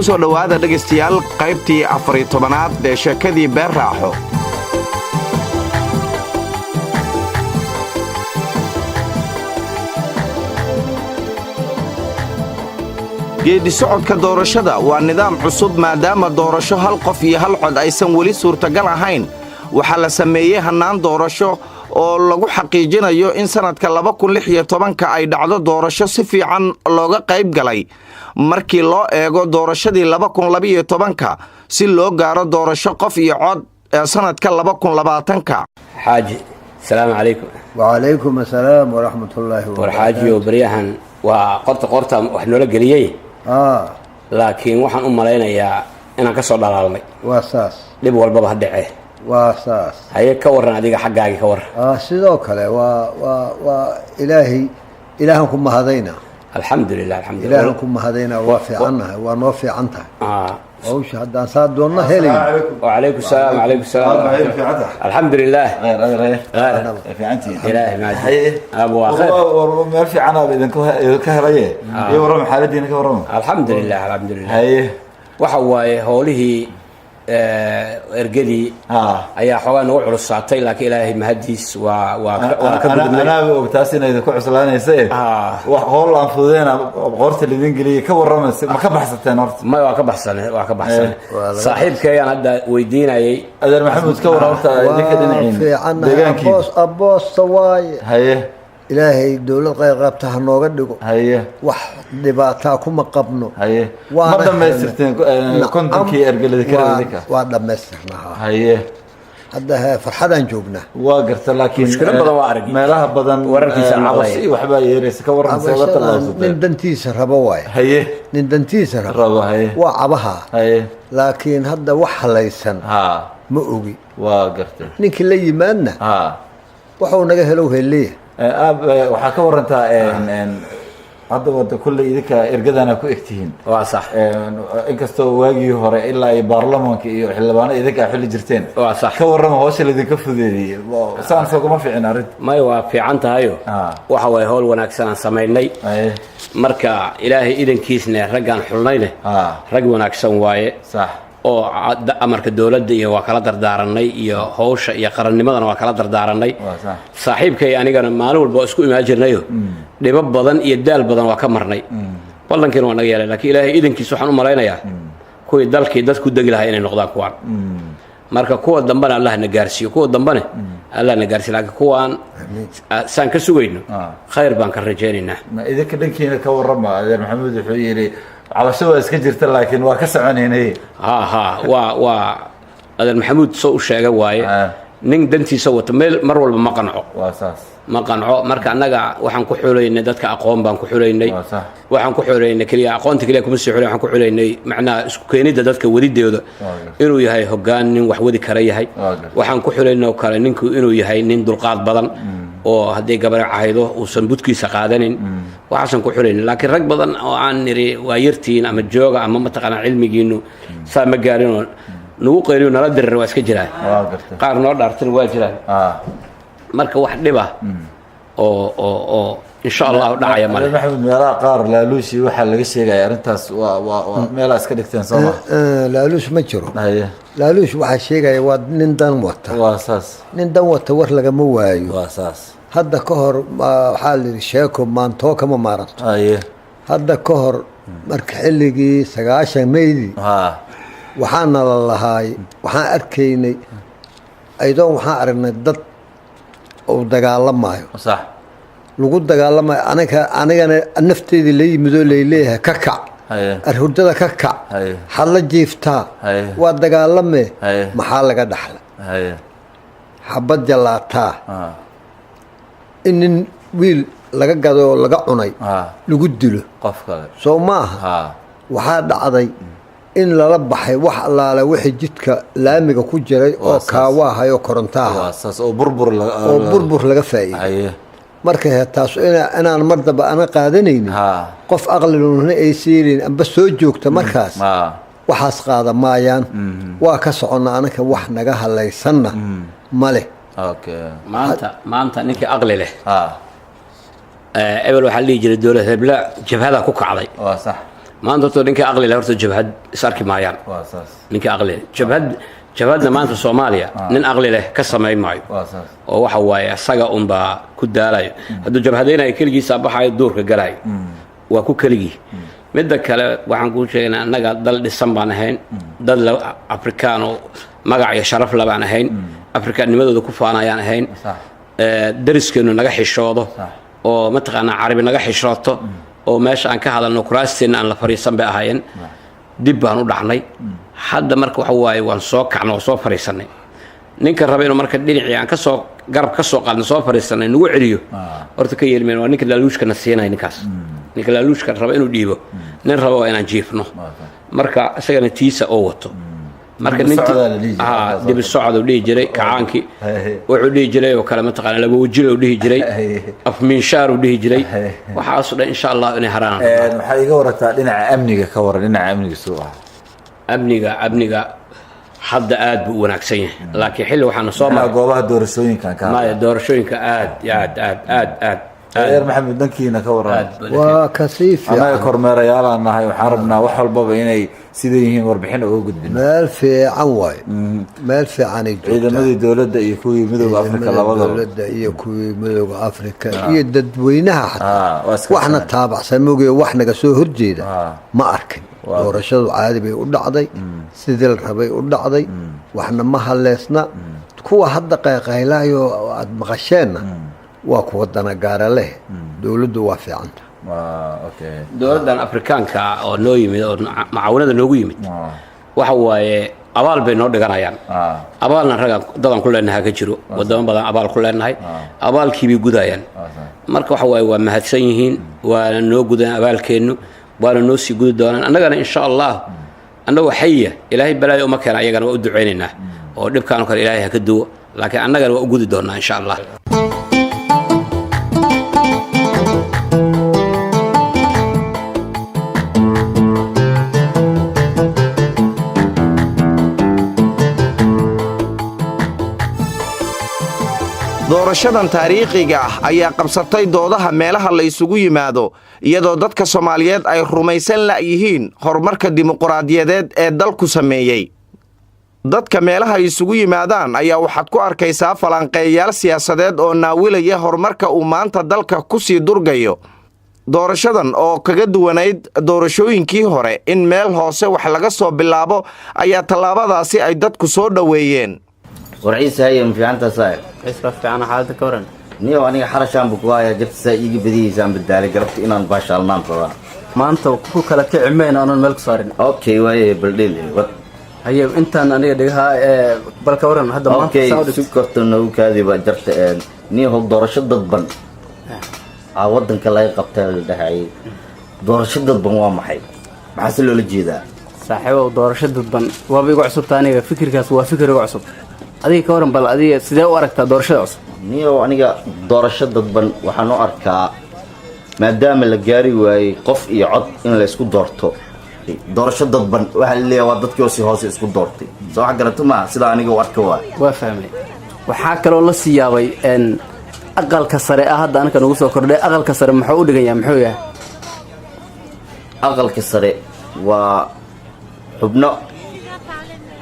ku soo dhowaada dhegaystayaal qaybtii 14aad ee sheekadii beer raaxo. geedi socodka doorashada waa nidaam cusub maadaama doorasho hal qof iyo hal cod aysan weli suurtagal ahayn. waxaa la sameeyey hannaan doorasho oo lagu xaqiijinayo in sannadka 2016 ay dhacdo doorasho si fiican looga qayb galay markii loo eego doorashadii 2012 si loo gaaro doorasho qof iyo cod ee sannadka 2020. xaaji salaamu calaykum. وعليكم السلام ورحمة الله war xaaji oo baryahan waa qorta wax noola geliyey laakiin waxaan u malaynayaa inaan ka soo dhalaalnay. واساس dhib walbaba ha dhacee. واساس haye ka waran adiga xaggaaga ka waran. sidoo kale ilaahanku mahadayna. alxamdulilah ilaahanku mahadayna waa fiicannahay waa noo fiican tahay. hawsha haddaan saa doonna helay. وعليكم السلام وعليكم السلام. الحمد لله. غير في عنتي إلهي ما أبو آخر ما في عنا إذا كهرية يورم حالتين كورم. الحمد لله الحمد لله. هاي وحواي هوله ergadii ayaa xogaa nagu culusaatay laakiin ilaahay mahadiis waa ka gudubnay. أنا وبتاسين إذا كوع سلانة وحول عن فضينا بقرت الإنجليزي كورم ما كبحثتين أرت. ما waa ka baxsan saaxiibkayaan hadda weydiinayay أدر محمود كورم أرت ذيك الدنيا. في عنا أبوس سواي. هاي إلهي دولة غير قابتها نوغدقو. هاي وح دباتاكم قبنو. هاي ما دام يسترتين كنت كي أرجل ذكر وادم يسترناها. هاي هذا فرحان جوبنا. واقرت لكن مشكلة بدن وارجي. ما لها بدن وركيس عملي. وحبا يريس كورن سوت الله. نندنتيس ربواي. هاي نندنتيس ربوا هاي. وعبها. هاي لكن هذا وحليسن. مؤوي. واقرت. نك اللي يمنا. وحو نجهلوه اللي. waxaa ka warantaa hadda wada kulley idinka ergadana ku egtihiin. waa sax inkastoo waagii hore ilaa ay baarlamaanka iyo xildhibaanada idinka xilli jirteen. waa sax ka waran hawsha idinka fudeeyay saan soo kuma fiicin arid. may waa fiican tahayo waxa way howl wanaagsan aan sameynay marka ilaahay idankiisna raggan xulnayna rag wanaagsan waaye sax oo amarka dawladda iyo waa kala dardaaranay iyo hawsha iyo qarannimadana waa kala dardaaranay. saaxiibkay anigana maalin walba isku imaan jirnayo dhibab badan iyo daal badan waa ka marnay ballankiina waa naga yeelay laakiin ilaahay idankiisa waxaan u malaynayaa kuwii dalkii dadku degi lahaa inay noqdaan kuwaan marka kuwa dambana Allah na gaarsiiyo kuwa dambana Allah na gaarsiiyo laakiin kuwaan saan ka sugayno khayr baan ka rajaynaynaa. idinka dhankiina ka warrama adeer maxamuud wuxuu yiri علشان اسكجرت لكن وكسعنيني وا هذا محمود سو شيغا واي نين دنتي سوت مeel mar walba ma qanco ma qanco marka anaga waxaan ku xuleynay dadka aqoon baan ku xuleynay waxaan ku xuleynay kaliya aqoonta kaliya kuma sii xuleynay waxaan ku xuleynay macnaa isku keenida dadka wadideeda inuu yahay hoggaan nin wax wadi kara yahay waxaan ku xuleynay kale ninku inuu yahay nin dulqaad badan oo haddii gabar cahaydo uusan budkiisa qaadanin waxaan ku xuleynay laakiin rag badan oo aan niri waa yartiin ama jooga ama mataqana cilmigiinu saa ma gaarin nagu qeyriyo nala dirir waa iska jiraan qaar noo dhaartan waa jiraan marka wax dhiba oo insha Allah dhacaya mar maxamed meelaha qaar laaluushi waxa laga sheegay arintaas waa meelaha iska dhigteen Soomaa laaluush ma jiro laaluush waxa sheegay waa nin dan wata waa saas nin dan wata war laga ma waayo waa saas hadda ka hor waxa la sheeko maanto kama maaranto hadda ka hor marka xilligii 9 Meeydi waxaana la lahaay waxaan arkaynay aydoon waxaan aragnay dad oo dagaalamayo sax lagu dagaalamayo anigana nafteedii la yimid oo leeyahay ka kac arhurdada ka kac xalla jiiftaa waa dagaalame maxaa laga dhaxlay xabad jalaataa in wiil laga gado laga cunay lagu dilo qof kale soo maaha waxaa dhacday in lala baxay wax allaale wixii jidka laamiga ku jiray oo kaawahayo korontaha saas oo burbur laga faa'iiday marka taas inaan mardaba ana qaadanaynin qof aqli lehna ay siilin amba soo joogta markaas waxaas qaada maayaan waa ka socona anaka wax naga halaysanna male maanta ninkii aqli leh ebel waxaa la dhihi jiray dowlad hebla jabhada ku kacday maanta horta ninka aqli leh horta jabhad is arki maayaan ninka aqli leh jabhadna maanta Soomaaliya nin aqli leh ka sameey maayo oo waxa waaye asaga unbaa ku daalayo hadduu jabhadayna ay keligiisa baxayo duurka galay waa ku keligi midda kale waxaan ku sheegnaa annaga dal dhisan baan ahayn dad Afrikaan oo magac iyo sharaf la baan ahayn Afrikaanimadooda ku faanayaan ahayn dariskeenu naga xishoodo oo mataqaanaa Carabi naga xishooto oo meesha aan ka hadalno kuraasteen aan la fariisan bay ahaayeen dib baan u dhacnay hadda marka waxa waaye waan soo kacnay oo soo fariisanay ninka raba inuu marka dhinacii aan ka soo garab ka soo qaadno soo fariisanay nagu celiyo horta ka yeelmeen waa ninka laaluushka na siinay ninkaas ninka laaluushka raba inuu dhiibo nin raba waa inaan jiifno marka isagana tiisa oo wato marka ninka dib socod oo dhihi jiray kacaankii wuxuu dhihi jiray oo kale mataqaana laba wajil oo dhihi jiray afminshaar oo dhihi jiray waxaas oo dhan insha Allah inay haraan maxay iga warataa dhinaca amniga ka waran dhinaca amniga soo amniga hadda aad buu wanaagsan yahay laakiin xilli waxaan soo maray goobaha doorashooyinka aad reer maxamed dankiina ka waran waa kasiif anaga kormeerayaal aan nahay waxaan rabnaa wax walbaba inay sida yihiin warbixin uga gudbin meel fiican waay meel fiican ay joogtaa ciidamadii dawladda iyo kuwii midowga Afrika labadaba dawladda iyo kuwii midowga Afrika iyo dadweynaha waxna taabacsan moogay wax naga soo horjeeda ma arkin doorashadu caadi bay u dhacday sidii la rabay u dhacday waxna ma haleesna kuwa hadda qayqaylaayo aad maqasheenna waa kuwa dana gaara leh dawladdu waa fiicanta dowladdan Afrikaanka oo noo yimid oo macaawinada noogu yimid waxa waaye abaal bay noo dhiganayaan abaalna raga dadan ku leenahay ka jiro wadamo badan abaal ku leenahay abaalkii bay gudayaan marka waxa waaye waa mahadsan yihiin waana noo gudaan abaalkeenu waana noo sii gudi doonaan annagana insha Allah annagu xayya ilaahay balaayo uma keen ayagana waa u duceynaynaa oo dhibkaan kale ilaahay ha ka duwo laakiin annagana waa u gudi doonaa insha Allah doorashadan taariikhiga ah ayaa qabsatay doodaha meelaha la isugu yimaado iyadoo dadka Soomaaliyeed ay rumaysan la yihiin horumarka dimuqraadiyadeed ee dalku sameeyay dadka meelaha isugu yimaadaan ayaa waxaad ku arkaysaa falanqeeyaal siyaasadeed oo naawilaya horumarka uu maanta dalka ku sii durgayo doorashadan oo kaga duwanayd doorashooyinkii hore in meel hoose wax laga soo bilaabo ayaa tallaabadaasi ay dadku soo dhaweeyeen warciisa hay fiicanta saay isla fiicana xaalada ka waran niyo aniga xarashaan buu ku hayaa jabta iiga badiyaysan badaalay garabta inaan baashaalnaan rabaa maanta ku kala kicimeen aanan meel ku saarin okay waaye baldil wad haye intaan aniga dhigaha bal ka waran hadda maanta saacad si kortana u kaadi ba jarta niyo hog doorasho dadban wadanka laga qabtay dhahay doorasho dadban waa maxay maxaa loo jeedaa saaxiibo doorasho dadban waa igu cusub aniga fikirkaas waa fikir igu cusub adiga ka waran bal adiga sidee u aragtaa doorashada cusub niyo aniga doorasho dadban waxaan u arkaa maadaama la gaari waayay qof iyo cod in la isku doorto doorasho dadban waxa la leeyahay waa dadkii si hoose isku doortay soo wax garato ma sida aniga u arkaa waa fahmay waxa kale oo la siyaabay aqalka sare hadda anaka nagu soo kordhay aqalka sare muxuu u dhigan yahay muxuu yahay aqalka sare waa xubno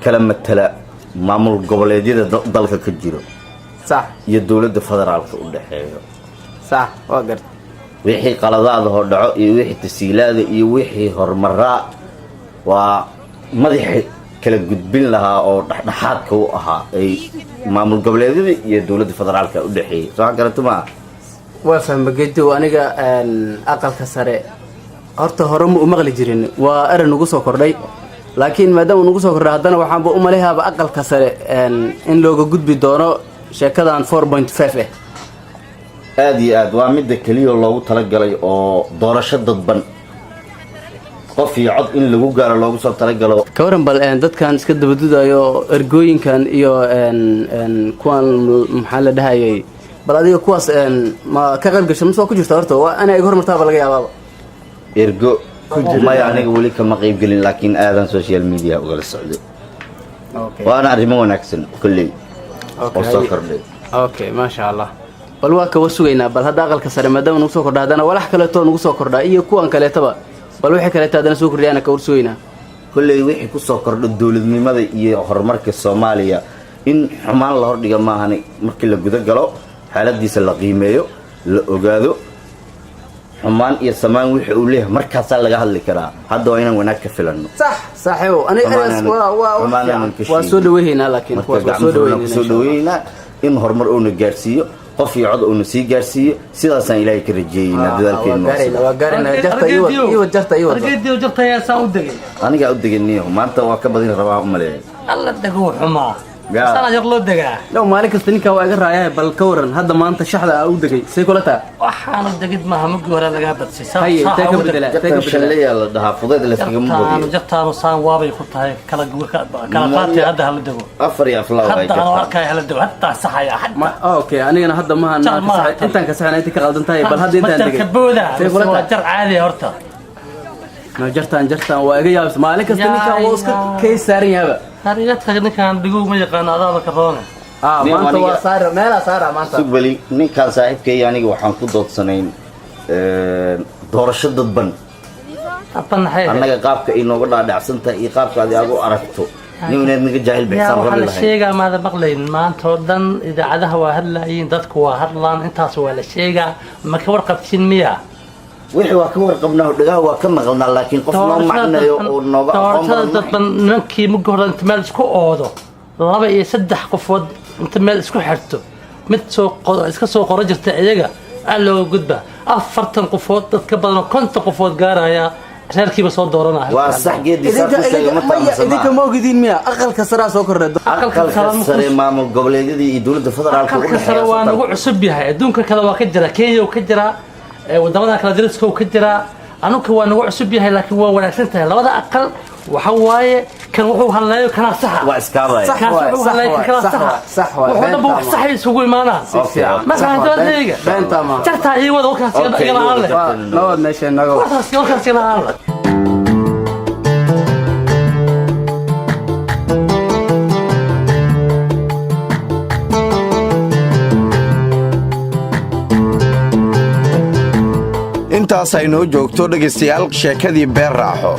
kala matala maamul goboleedyada dalka ka jiro sax iyo dawladda federaalka u dhaxeeyo sax waa gart wixii qaladaad oo dhaco iyo wixii tasiilaada iyo wixii horumaraa waa madaxi kala gudbin lahaa oo dhaxdhaxaadka u ahaa ay maamul goboleedyada iyo dawladda federaalka u dhaxeeyay soo garato ma waa fahmay geedo aniga aqalka sare horta hore ma u maqli jirin waa arin ugu soo kordhay laakiin maadaama uu ugu soo kordhay haddana waxaan u maleeyahay aqalka sare in looga gudbi doono sheekadan 4.5 aad iyo aad waa mid kaliya loogu talagalay oo doorasho dadban qof iyo cod in lagu gaaro loogu soo talagalo ka waran bal dadkan iska dabadudayo ergooyinkan iyo kuwan maxaa la dhahayay bal adiga kuwaas ma ka qayb gashay ma soo ku jirta horta waa ana ay hormartaa laga yaabaa ergo maya aniga weli kama qayb gelin laakiin aadan social media uga socdo waana arrimo wanaagsan kulli oo soo kordhay okay ma sha Allah bal waa ka wasugaynaa bal hadda aqalka sare maadaama uu soo kordhay hadana walax kale to uu soo kordhay iyo kuwan kale taba bal wixii kale taadana soo kordhiyana ka warsoyna kulley wixii ku soo kordho dawladnimada iyo horumarka Soomaaliya in xumaan la hordhiga maahan markii la guda galo xaaladiisa la qiimeeyo la ogaado xumaan iyo samaan wixii uu leeyahay markaas laga hadli karaa hadda waa inaan wanaag ka filano صح صحيح waa soo dhaweeyna laakiin waa soo dhaweeyna in horumar uu na gaarsiiyo qof iyo cod uu na sii gaarsiiyo sidaas aan Ilaahay ka rajeeyna dadaalkeena waa gaarina jarta iyo jarta yaa saa u dagay aniga u dagayniyo maanta waa ka badin rabaa u maleeyay alla dago xumaa sana yar loo dagaa law maalin kasta ninka waa iga raayay bal ka waran hadda maanta shaxda u dagay say kula taa waxaan u dagid ma hamad hore laga badsay hay taga bedela shalay la dhaha fudeed la iskaga mudo jartaano saan waabay ku tahay kala qaatay hadda hal dago afar iyo aflaa way jartaa hadda arkay hal dago hatta saxaya hadda okay anigana hadda ma intaan ka saxnaa inta ka qaldan tahay bal hadda intaan dagay say kula taa jar caadi horta ma jartaan waa iga yaabis maalin kasta ninka oo iska kay saaran yaaba hariyadka ninkan dhigu ma yaqaan adaada ka roona maanta waa saara meela saara maanta sugbali ninkan saaxiibkay aniga waxaan ku doodsanayn doorasho dadban annaga qaabka inooga dhaadhacsantahay iyo qaabka aad u aragto nin inaad naga jaahil bixsan rabbi lahayn sheega maada maqlayn maanta oo dhan idaacadaha waa hadlaayeen dadku waa hadlaan intaas waa la sheegaa ma ka warqabtin miya wixii waa ka warqabnaa dhagaa waa ka maqalnaa laakiin qof noo macnayo oo nooga aqoon dadban ninkii ma goran inta meel isku oodo 2 iyo 3 qofood inta meel isku xirto mid soo iska soo qoro jirta iyaga loo gudba 40 qofood dad ka badan 50 qofood gaaraya reerkiiba soo dooranaya waa sax geediisa ku sheegay ma taamsan idinka ma ogidin miya aqalka sare soo kordhay aqalka sare maamul goboleedyadii iyo dawladda federaalka u dhaxaysa waa nagu cusub yahay adduunka kale waa ka jira Kenya ka jira wadamada kala diriska ka jira anuka waa nagu cusub yahay laakiin waa wanaagsan tahay labada aqal waxa waaye kan wuxuu hadlayo kana sax waa iskaabay sax waxa buu sax isugu imaanaa ma fahantaadayga beenta ma jarta ay wada wakaas igala aan leh nabad meesha naga wakaas igala aan leh intaas ay noo joogto dhageystayaal sheekadii beer raaxo